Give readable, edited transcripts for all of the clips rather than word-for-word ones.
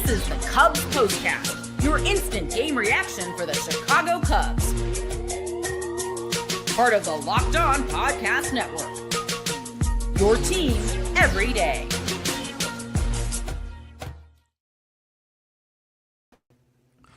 This is the Cubs POSTCAST, your instant game reaction for the Chicago Cubs. Part of the Locked On Podcast Network. Your team every day.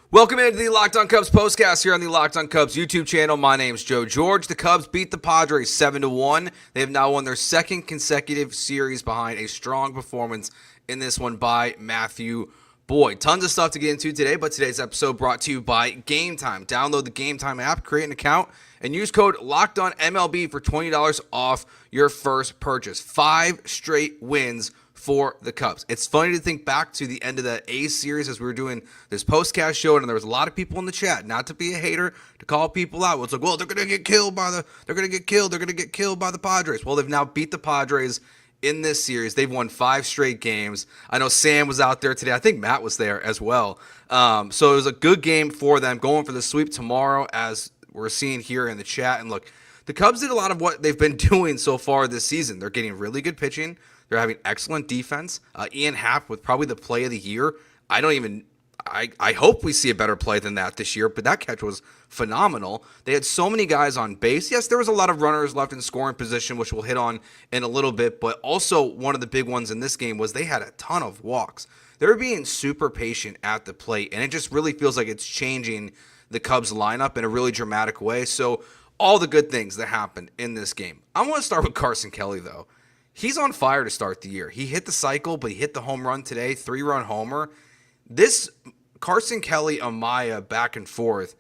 Welcome into the Locked On Cubs postcast here on the Locked On Cubs YouTube channel. My name's Joe George. The Cubs beat the Padres 7-1. They have now won their second consecutive series behind a strong performance in this one by Matthew Boyd. Tons of stuff to get into today, but today's episode brought to you by Gametime. Download the Gametime app, create an account, and use code LOCKEDONMLB for $20 off your first purchase. 5 straight wins for the Cubs. It's funny to think back to the end of the A series as we were doing this postcast show, and there was a lot of people in the chat, not to be a hater, to call people out. It's like, well, they're going to get killed by the Padres. Well, they've now beat the Padres in this series. They've won 5 straight games. I know Sam was out there today. I think Matt was there as well. So it was a good game for them, going for the sweep tomorrow, as we're seeing here in the chat. And look, the Cubs did a lot of what they've been doing so far this season. They're getting really good pitching. They're having excellent defense. Ian Happ with probably the play of the year. I hope we see a better play than that this year, but that catch was phenomenal. They had so many guys on base. Yes, there was a lot of runners left in scoring position, which we'll hit on in a little bit, but also one of the big ones in this game was they had a ton of walks. They're being super patient at the plate, and it just really feels like it's changing the Cubs lineup in a really dramatic way. So all the good things that happened in this game. I want to start with Carson Kelly, though. He's on fire to start the year. He hit the cycle, but he hit the home run today, 3-run homer. This Carson Kelly, Amaya back and forth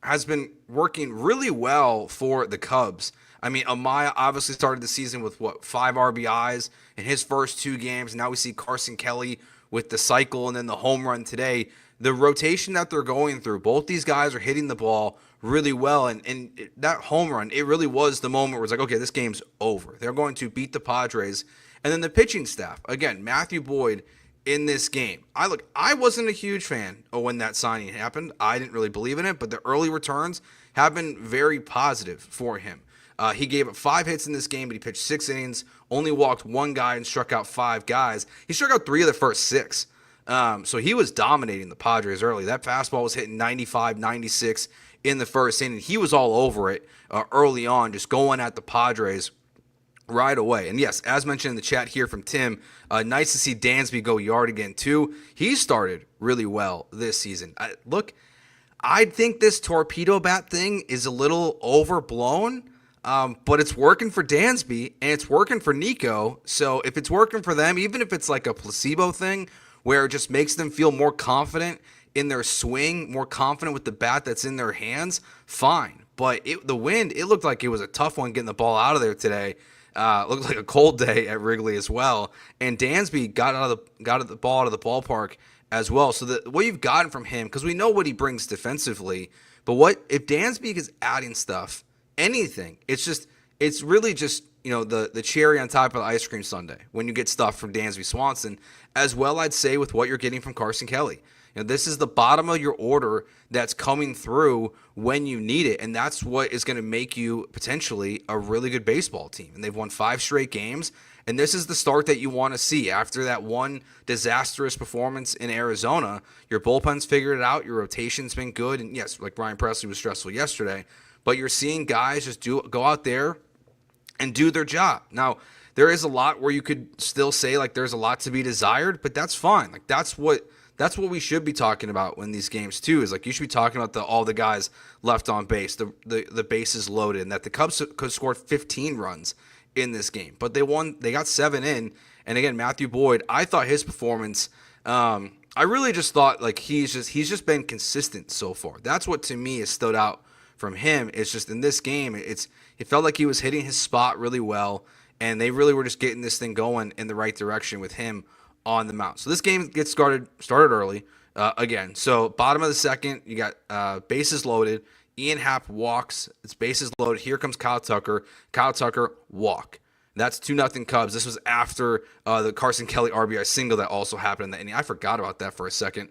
has been working really well for the Cubs. I mean, Amaya obviously started the season with, 5 RBIs in his first 2 games. Now we see Carson Kelly with the cycle and then the home run today. The rotation that they're going through, both these guys are hitting the ball really well, and that home run, it really was the moment where it's like, okay, this game's over. They're going to beat the Padres. And then the pitching staff, again, Matthew Boyd in this game. I wasn't a huge fan of when that signing happened. I didn't really believe in it, but the early returns have been very positive for him. He gave up 5 hits in this game, but he pitched 6 innings, only walked 1 guy and struck out 5 guys. He struck out 3 of the first 6. So he was dominating the Padres early. That fastball was hitting 95, 96 in the first inning. He was all over it early on, just going at the Padres right away. And yes, as mentioned in the chat here from Tim, nice to see Dansby go yard again too. He started really well this season. I think this torpedo bat thing is a little overblown, but it's working for Dansby and it's working for Nico. So if it's working for them, even if it's like a placebo thing where it just makes them feel more confident in their swing, more confident with the bat that's in their hands, fine. But the wind, it looked like it was a tough one getting the ball out of there today. Looked like a cold day at Wrigley as well. And Dansby got the ball out of the ballpark as well. So what you've gotten from him, because we know what he brings defensively, but what if Dansby is adding stuff, anything, it's really just, the cherry on top of the ice cream sundae when you get stuff from Dansby Swanson, as well, I'd say, with what you're getting from Carson Kelly. This is the bottom of your order that's coming through when you need it, and that's what is going to make you potentially a really good baseball team. And they've won 5 straight games, and this is the start that you want to see after that one disastrous performance in Arizona. Your bullpen's figured it out. Your rotation's been good, and yes, like Brian Presley was stressful yesterday, but you're seeing guys just go out there and do their job. Now, there is a lot where you could still say there's a lot to be desired, but that's fine. That's what we should be talking about in these games too. Is you should be talking about all the guys left on base, the bases loaded, and that the Cubs could score 15 runs in this game, but they won. They got 7 in, and again, Matthew Boyd. I thought his performance. I really just thought he's just been consistent so far. That's what to me has stood out from him. It's just in this game, it felt like he was hitting his spot really well, and they really were just getting this thing going in the right direction with him on the mound. So this game gets started early again. So bottom of the second, you got bases loaded. Ian Happ walks. It's bases loaded. Here comes Kyle Tucker. Kyle Tucker walk. That's 2-0 Cubs. This was after the Carson Kelly RBI single that also happened in the inning. I forgot about that for a second,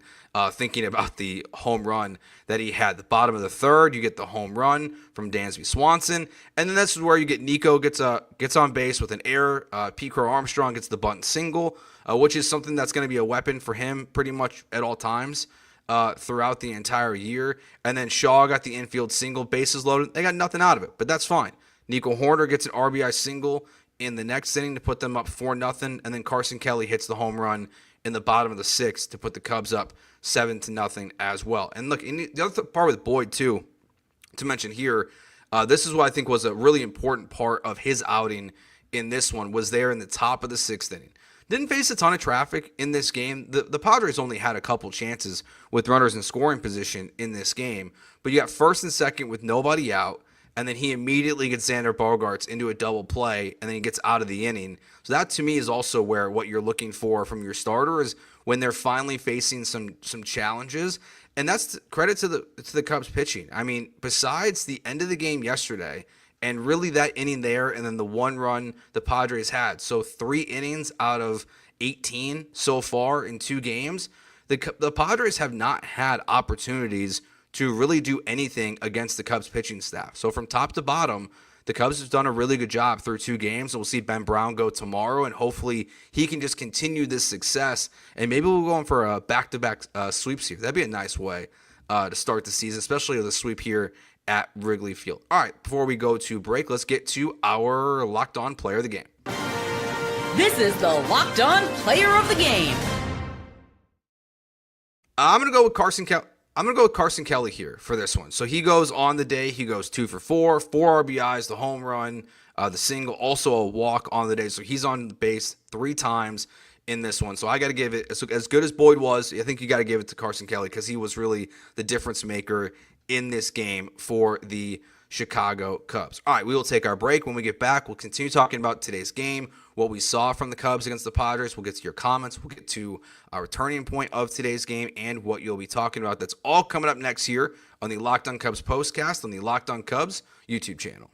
thinking about the home run that he had. The bottom of the third, you get the home run from Dansby Swanson. And then this is where you get Nico gets on base with an error. Crow-Armstrong gets the bunt single, which is something that's going to be a weapon for him pretty much at all times throughout the entire year. And then Shaw got the infield single, bases loaded. They got nothing out of it, but that's fine. Nico Horner gets an RBI single in the next inning to put them up 4-0, and then Carson Kelly hits the home run in the bottom of the sixth to put the Cubs up 7-0 as well. And look, in the other part with Boyd too, to mention here, this is what I think was a really important part of his outing in this one, was there in the top of the sixth inning. Didn't face a ton of traffic in this game. The Padres only had a couple chances with runners in scoring position in this game, but you got first and second with nobody out, and then he immediately gets Xander Bogaerts into a double play, and then he gets out of the inning. So that, to me, is also where what you're looking for from your starter is when they're finally facing some challenges. And that's credit to the Cubs pitching. I mean, besides the end of the game yesterday, and really that inning there, and then the one run the Padres had. So 3 innings out of 18 so far in 2 games. The Padres have not had opportunities to really do anything against the Cubs pitching staff. So from top to bottom, the Cubs have done a really good job through 2 games. And we'll see Ben Brown go tomorrow, and hopefully he can just continue this success. And maybe we'll go in for a back-to-back sweeps here. That'd be a nice way to start the season, especially with a sweep here at Wrigley Field. All right, before we go to break, let's get to our Locked On Player of the Game. This is the Locked On Player of the Game. I'm going to go with Carson Kelly. I'm going to go with Carson Kelly here for this one. So he goes on the day. He goes 2 for 4, 4 RBIs, the home run, the single, also a walk on the day. So he's on base 3 times in this one. So I got to give it, as good as Boyd was, I think you got to give it to Carson Kelly because he was really the difference maker in this game for the Chicago Cubs. All right, we will take our break. When we get back, we'll continue talking about today's game, what we saw from the Cubs against the Padres. We'll get to your comments. We'll get to our turning point of today's game and what you'll be talking about. That's all coming up next here on the Locked On Cubs postcast on the Locked On Cubs YouTube channel.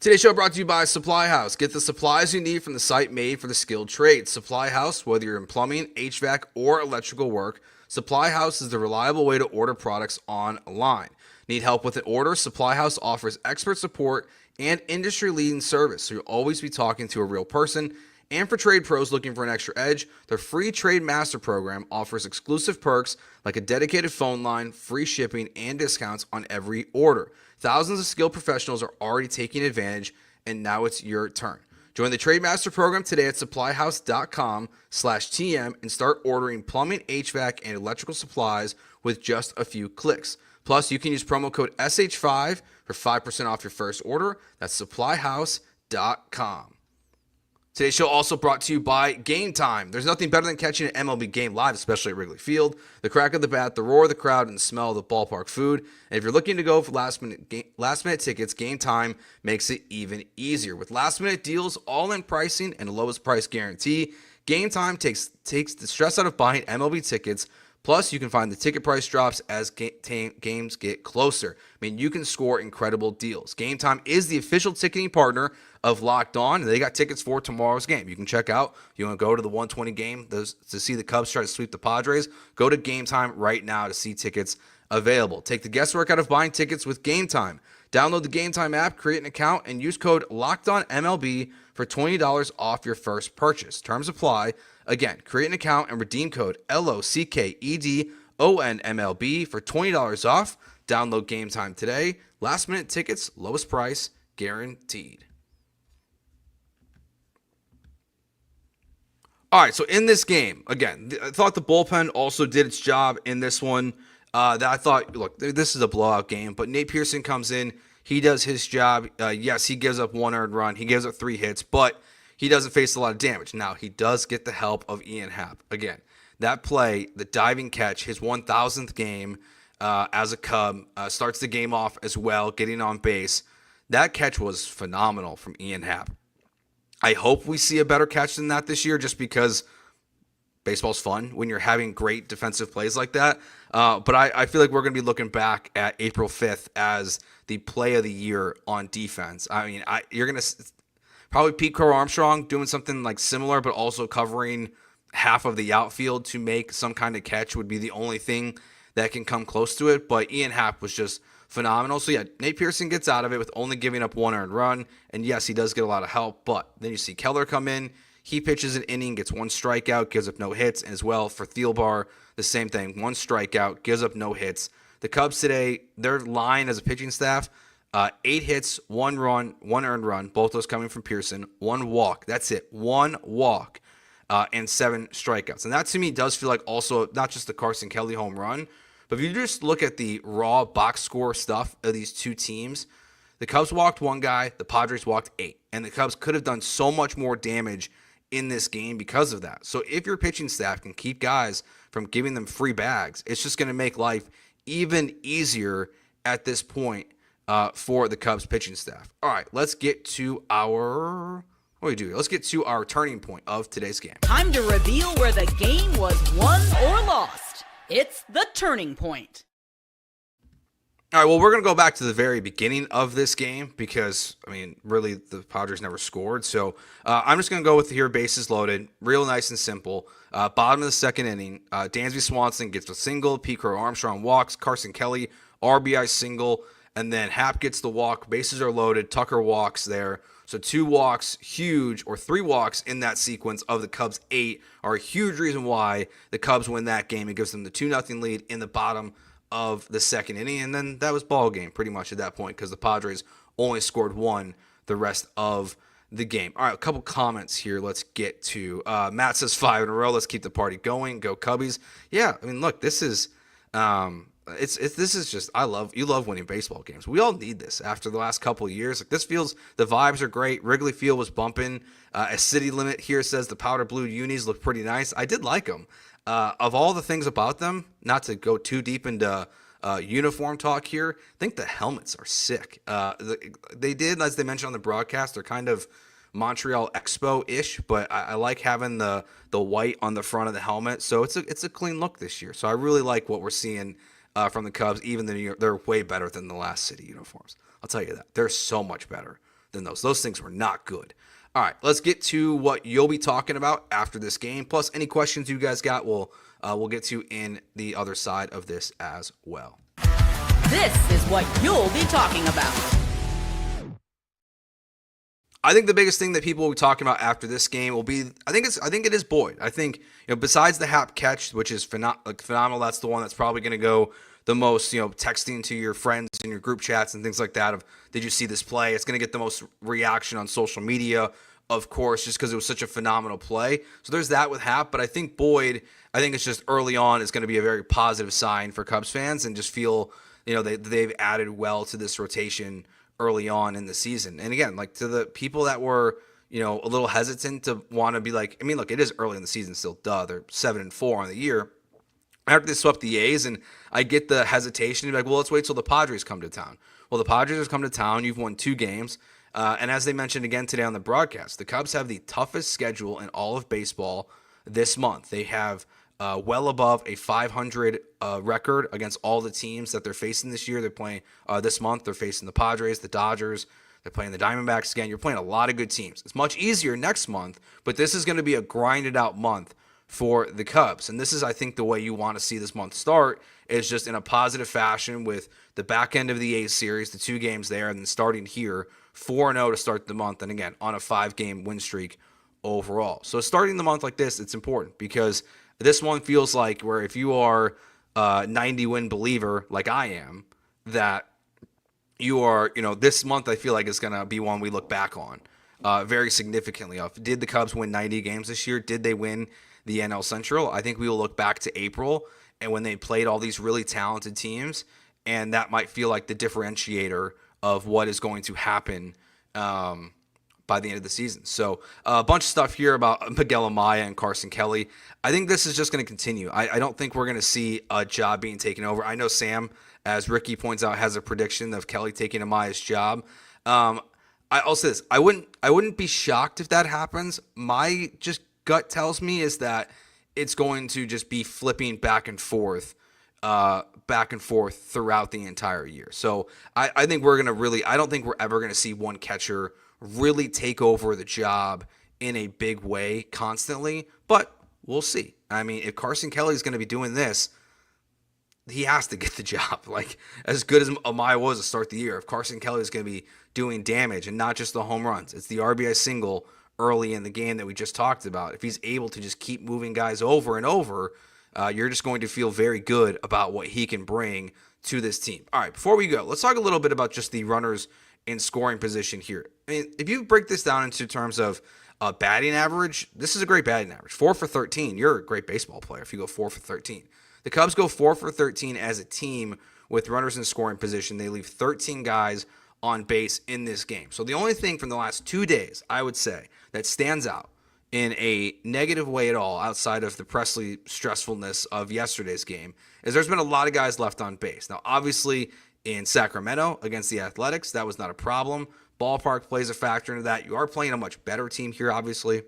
Today's show brought to you by Supply House. Get the supplies you need from the site made for the skilled trades. Supply House, whether you're in plumbing, HVAC, or electrical work, Supply House is the reliable way to order products online. Need help with an order? Supply House offers expert support and industry-leading service, so you'll always be talking to a real person. And for trade pros looking for an extra edge, their free Trade Master program offers exclusive perks like a dedicated phone line, free shipping, and discounts on every order. Thousands of skilled professionals are already taking advantage, and now it's your turn. Join the Trade Master program today at supplyhouse.com/TM and start ordering plumbing, HVAC, and electrical supplies with just a few clicks. Plus, you can use promo code SH5 for 5% off your first order. That's supplyhouse.com. Today's show also brought to you by Gametime. There's nothing better than catching an MLB game live, especially at Wrigley Field. The crack of the bat, the roar of the crowd, and the smell of the ballpark food. And if you're looking to go for last-minute tickets, Gametime makes it even easier. With last-minute deals, all-in pricing, and the lowest price guarantee, Gametime takes the stress out of buying MLB tickets. Plus, you can find the ticket price drops as games get closer. I mean, you can score incredible deals. Gametime is the official ticketing partner of Locked On, and they got tickets for tomorrow's game. You can check out, if you want to go to the 120 game to see the Cubs try to sweep the Padres, go to Gametime right now to see tickets available. Take the guesswork out of buying tickets with Gametime. Download the Gametime app, create an account, and use code LOCKEDONMLB for $20 off your first purchase. Terms apply. Again, create an account and redeem code LOCKEDONMLB for $20 off. Download Gametime today. Last minute tickets, lowest price, guaranteed. All right, so in this game, again, I thought the bullpen also did its job in this one. That I thought, look, this is a blowout game, but Nate Pearson comes in. He does his job. Yes, he gives up 1 earned run. He gives up 3 hits, but he doesn't face a lot of damage. Now, he does get the help of Ian Happ. Again, that play, the diving catch, his 1,000th game as a Cub, starts the game off as well, getting on base. That catch was phenomenal from Ian Happ. I hope we see a better catch than that this year just because baseball's fun when you're having great defensive plays like that. But I feel like we're going to be looking back at April 5th as the play of the year on defense. I mean, you're going to probably Pete Crow-Armstrong doing something like similar, but also covering half of the outfield to make some kind of catch would be the only thing that can come close to it. But Ian Happ was just phenomenal. So yeah, Nate Pearson gets out of it with only giving up 1 earned run. And yes, he does get a lot of help, but then you see Keller come in. He pitches an inning, gets 1 strikeout, gives up no hits. And as well for Thielbar, the same thing. 1 strikeout, gives up no hits. The Cubs today, their line as a pitching staff, 8 hits, 1 run, 1 earned run, both those coming from Pearson, 1 walk. That's it. 1 walk and 7 strikeouts. And that to me does feel like also not just the Carson Kelly home run, but if you just look at the raw box score stuff of these two teams, the Cubs walked 1 guy, the Padres walked 8. And the Cubs could have done so much more damage in this game because of that. So if your pitching staff can keep guys from giving them free bags, it's just going to make life even easier at this point for the Cubs pitching staff. All right, let's get to our Let's get to our turning point of today's game. Time to reveal where the game was won or lost. It's the turning point. All right, well, we're going to go back to the very beginning of this game because, I mean, really, the Padres never scored. So I'm just going to go with here, bases loaded, real nice and simple. Bottom of the second inning, Dansby Swanson gets a single, Pete Crow-Armstrong walks, Carson Kelly, RBI single, and then Happ gets the walk. Bases are loaded, Tucker walks there. So 2 walks, huge, or 3 walks in that sequence of the Cubs' 8 are a huge reason why the Cubs win that game. It gives them the 2-0 lead in the bottom of the second inning, and then that was ball game pretty much at that point because the Padres only scored 1 the rest of the game. All right, a couple comments here. Let's get to Matt says 5 in a row. Let's keep the party going. Go Cubbies. Yeah, I mean, look, this is this is just you love winning baseball games. We all need this after the last couple of years. Like this feels the vibes are great. Wrigley Field was bumping. A city limit here says the powder blue unis look pretty nice. I did like them. Of all the things about them, not to go too deep into uniform talk here, I think the helmets are sick. They did, as they mentioned on the broadcast, they're kind of Montreal Expo-ish, but I like having the white on the front of the helmet. So it's a clean look this year. So I really like what we're seeing from the Cubs, even though they're way better than the last city uniforms. I'll tell you that. They're so much better than those. Those things were not good. All right, let's get to what you'll be talking about after this game. Plus, any questions you guys got, we'll get to in the other side of this as well. This is what you'll be talking about. I think the biggest thing that people will be talking about after this game will be, I think it is Boyd. I think, besides the Happ catch, which is phenomenal, that's the one that's probably going to go the most, texting to your friends in your group chats and things like that of, did you see this play? It's going to get the most reaction on social media, of course, just because it was such a phenomenal play. So there's that with Happ, but I think Boyd, it's just early on is going to be a very positive sign for Cubs fans and just feel, they've added well to this rotation early on in the season. And again, like to the people that were, a little hesitant to want to be like, look, it is early in the season still, they're 7-4 on the year. After they swept the A's, and I get the hesitation to be like, well, let's wait till the Padres come to town. Well, the Padres have come to town. You've won 2 games. And as they mentioned again today on the broadcast, the Cubs have the toughest schedule in all of baseball this month. They have well above a 500 record against all the teams that they're facing this year. They're playing this month. They're facing the Padres, the Dodgers. They're playing the Diamondbacks again. You're playing a lot of good teams. It's much easier next month, but this is going to be a grinded out month for the Cubs. And this is, I think, the way you want to see this month start is just in a positive fashion with the back end of the A's series, the 2 games there, and then starting here 4-0 to start the month. And again, on a 5-game win streak overall. So starting the month like this, it's important because this one feels like where if you are a 90-win believer like I am, that you are, this month I feel like is going to be one we look back on very significantly of. Did the Cubs win 90 games this year? Did they win the NL Central? I think we will look back to April and when they played all these really talented teams, and that might feel like the differentiator of what is going to happen by the end of the season. So a bunch of stuff here about Miguel Amaya and Carson Kelly. I think this is just going to continue. I don't think we're going to see a job being taken over. I know Sam, as Ricky points out, has a prediction of Kelly taking Amaya's job. I'll say this. I wouldn't be shocked if that happens. My just gut tells me is that it's going to just be flipping back and forth throughout the entire year. So I think we're going to really, I don't think we're ever going to see one catcher really take over the job in a big way constantly, but we'll see. I mean, if Carson Kelly is going to be doing this, he has to get the job. Like, as good as Amaya was to start the year, if Carson Kelly is going to be doing damage and not just the home runs, it's the RBI single early in the game that we just talked about. If he's able to just keep moving guys over and over, you're just going to feel very good about what he can bring to this team. All right, before we go, let's talk a little bit about just the runners in scoring position here. I mean, if you break this down into terms of batting average, this is a great batting average. 4 for 13. You're a great baseball player if you go 4 for 13. The Cubs go 4 for 13 as a team with runners in scoring position. They leave 13 guys on base in this game. So the only thing from the last 2 days, I would say, that stands out in a negative way at all, outside of the Presley stressfulness of yesterday's game, is there's been a lot of guys left on base. Now, obviously, in Sacramento against the Athletics, that was not a problem. Ballpark plays a factor into that. You are playing a much better team here, obviously.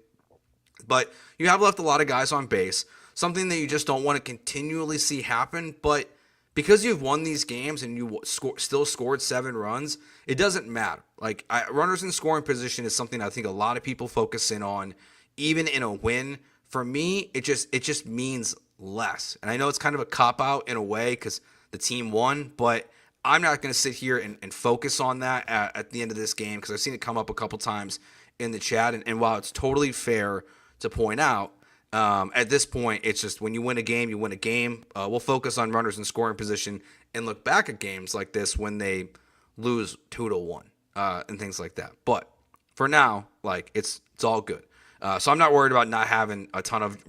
But you have left a lot of guys on base, something that you just don't want to continually see happen. But because you've won these games and you still scored 7 runs, it doesn't matter. Like, runners in scoring position is something I think a lot of people focus in on, even in a win. For me, it just means less. And I know it's kind of a cop-out in a way because the team won, but I'm not going to sit here and focus on that at the end of this game because I've seen it come up a couple times in the chat. And while it's totally fair to point out, at this point, it's just when you win a game, you win a game. We'll focus on runners in scoring position and look back at games like this when they lose 2-1 and things like that. But for now, like, it's all good. So I'm not worried about not having a ton of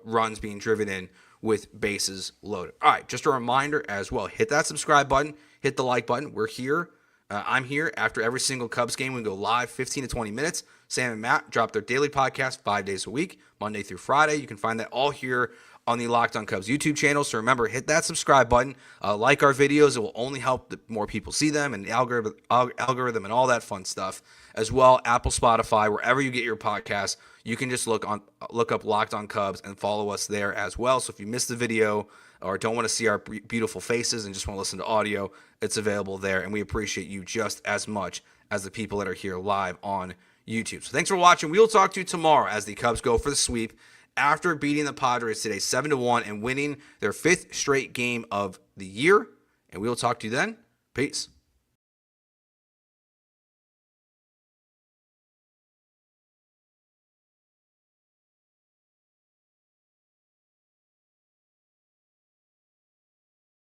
runs being driven in with bases loaded. All right, just a reminder as well, hit that subscribe button, hit the like button. We're here. I'm here after every single Cubs game. We go live 15 to 20 minutes. Sam and Matt drop their daily podcast 5 days a week, Monday through Friday. You can find that all here on the Locked On Cubs YouTube channel. So remember, hit that subscribe button. Like our videos. It will only help the more people see them and the algorithm and all that fun stuff. As well, Apple, Spotify, wherever you get your podcasts, you can just look up Locked On Cubs and follow us there as well. So if you missed the video or don't want to see our beautiful faces and just want to listen to audio, it's available there. And we appreciate you just as much as the people that are here live on YouTube. So thanks for watching. We will talk to you tomorrow as the Cubs go for the sweep after beating the Padres today 7-1 and winning their 5th straight game of the year. And we will talk to you then. Peace.